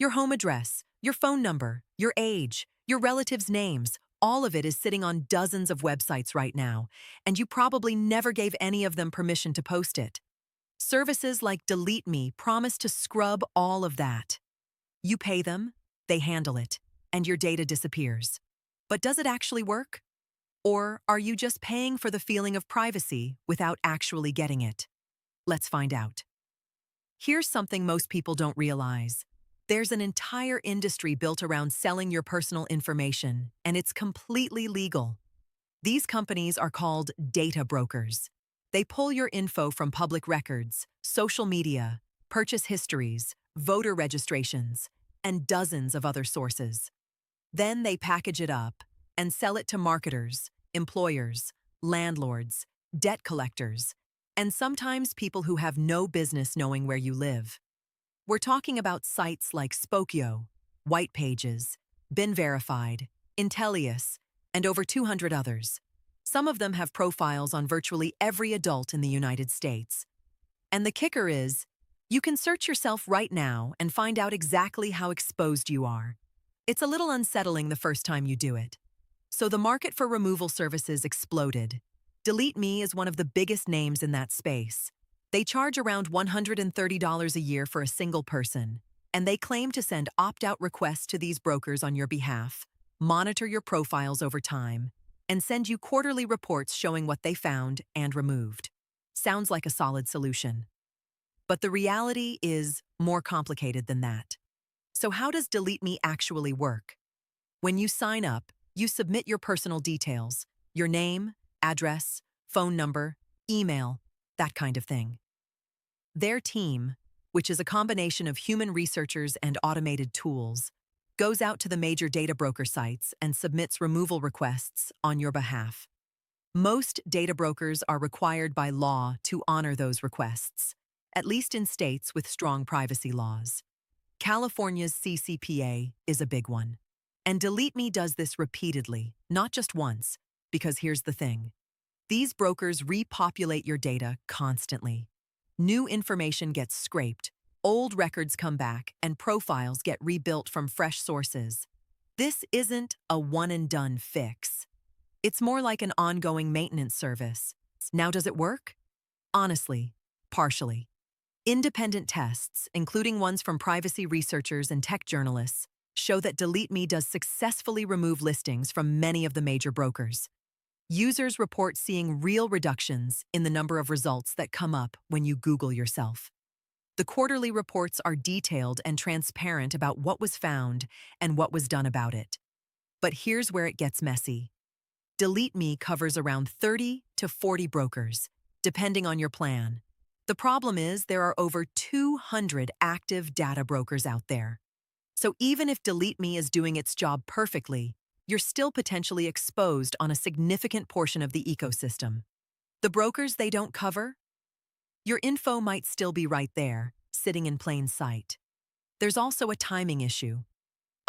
Your home address, your phone number, your age, your relatives' names, all of it is sitting on dozens of websites right now, and you probably never gave any of them permission to post it. Services like DeleteMe promise to scrub all of that. You pay them, they handle it, and your data disappears. But does it actually work? Or are you just paying for the feeling of privacy without actually getting it? Let's find out. Here's something most people don't realize. There's an entire industry built around selling your personal information, and it's completely legal. These companies are called data brokers. They pull your info from public records, social media, purchase histories, voter registrations, and dozens of other sources. Then they package it up and sell it to marketers, employers, landlords, debt collectors, and sometimes people who have no business knowing where you live. We're talking about sites like Spokeo, White Pages, Been Verified, Intellius, and over 200 others. Some of them have profiles on virtually every adult in the United States. And the kicker is, you can search yourself right now and find out exactly how exposed you are. It's a little unsettling the first time you do it. So the market for removal services exploded. DeleteMe is one of the biggest names in that space. They charge around $130 a year for a single person, and they claim to send opt-out requests to these brokers on your behalf, monitor your profiles over time, and send you quarterly reports showing what they found and removed. Sounds like a solid solution. But the reality is more complicated than that. So how does DeleteMe actually work? When you sign up, you submit your personal details, your name, address, phone number, email, that kind of thing. Their team, which is a combination of human researchers and automated tools, goes out to the major data broker sites and submits removal requests on your behalf. Most data brokers are required by law to honor those requests, at least in states with strong privacy laws. California's CCPA is a big one. And DeleteMe does this repeatedly, not just once, because here's the thing. These brokers repopulate your data constantly. New information gets scraped, old records come back, and profiles get rebuilt from fresh sources. This isn't a one-and-done fix. It's more like an ongoing maintenance service. Now, does it work? Honestly, partially. Independent tests, including ones from privacy researchers and tech journalists, show that DeleteMe does successfully remove listings from many of the major brokers. Users report seeing real reductions in the number of results that come up when you Google yourself. The quarterly reports are detailed and transparent about what was found and what was done about it. But here's where it gets messy. DeleteMe covers around 30 to 40 brokers, depending on your plan. The problem is there are over 200 active data brokers out there. So even if DeleteMe is doing its job perfectly, you're still potentially exposed on a significant portion of the ecosystem. The brokers they don't cover? Your info might still be right there, sitting in plain sight. There's also a timing issue.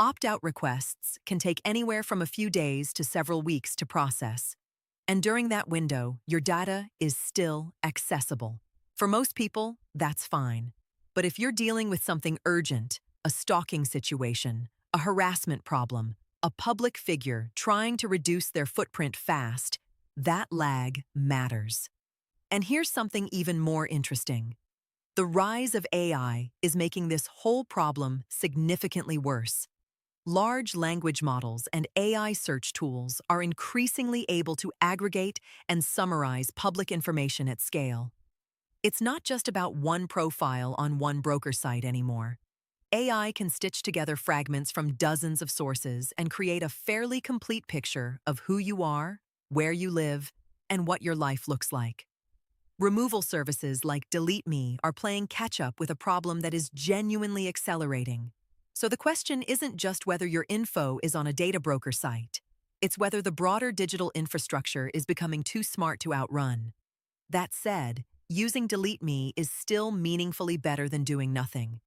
Opt-out requests can take anywhere from a few days to several weeks to process. And during that window, your data is still accessible. For most people, that's fine. But if you're dealing with something urgent, a stalking situation, a harassment problem, a public figure trying to reduce their footprint fast, that lag matters. And here's something even more interesting. The rise of AI is making this whole problem significantly worse. Large language models and AI search tools are increasingly able to aggregate and summarize public information at scale. It's not just about one profile on one broker site anymore. AI can stitch together fragments from dozens of sources and create a fairly complete picture of who you are, where you live, and what your life looks like. Removal services like DeleteMe are playing catch-up with a problem that is genuinely accelerating. So the question isn't just whether your info is on a data broker site. It's whether the broader digital infrastructure is becoming too smart to outrun. That said, using DeleteMe is still meaningfully better than doing nothing.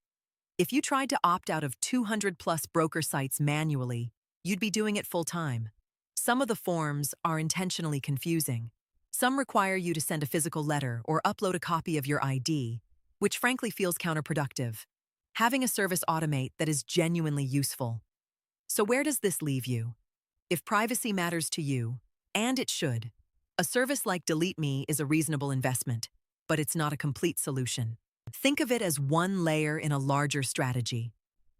If you tried to opt out of 200-plus broker sites manually, you'd be doing it full-time. Some of the forms are intentionally confusing. Some require you to send a physical letter or upload a copy of your ID, which frankly feels counterproductive. having a service automate that is genuinely useful. So where does this leave you? If privacy matters to you, and it should, a service like DeleteMe is a reasonable investment, but it's not a complete solution. Think of it as one layer in a larger strategy.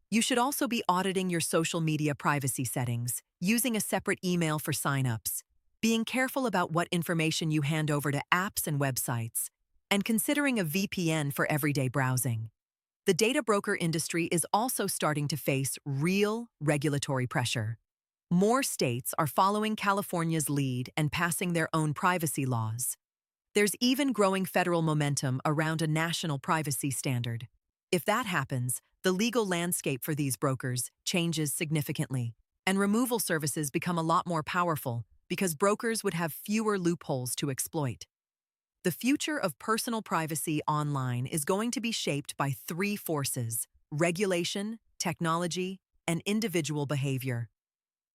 You should also be auditing your social media privacy settings, using a separate email for signups, being careful about what information you hand over to apps and websites, and considering a VPN for everyday browsing. The data broker industry is also starting to face real regulatory pressure. More states are following California's lead and passing their own privacy laws. There's even growing federal momentum around a national privacy standard. If that happens, the legal landscape for these brokers changes significantly, and removal services become a lot more powerful because brokers would have fewer loopholes to exploit. The future of personal privacy online is going to be shaped by three forces: regulation, technology, and individual behavior.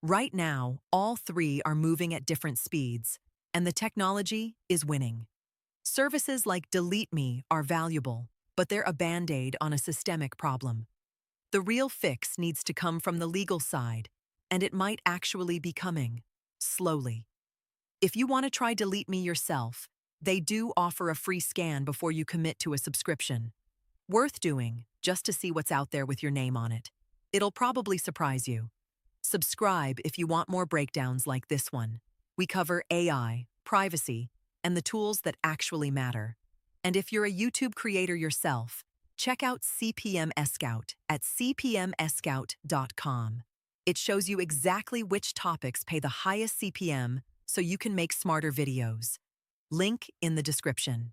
Right now, all three are moving at different speeds, and the technology is winning. Services like DeleteMe are valuable, but they're a band-aid on a systemic problem. The real fix needs to come from the legal side, and it might actually be coming, slowly. If you want to try DeleteMe yourself, they do offer a free scan before you commit to a subscription. Worth doing, just to see what's out there with your name on it. It'll probably surprise you. Subscribe if you want more breakdowns like this one. We cover AI, privacy, and the tools that actually matter. And if you're a YouTube creator yourself, check out CPM Scout at cpmscout.com. It shows you exactly which topics pay the highest CPM so you can make smarter videos. Link in the description.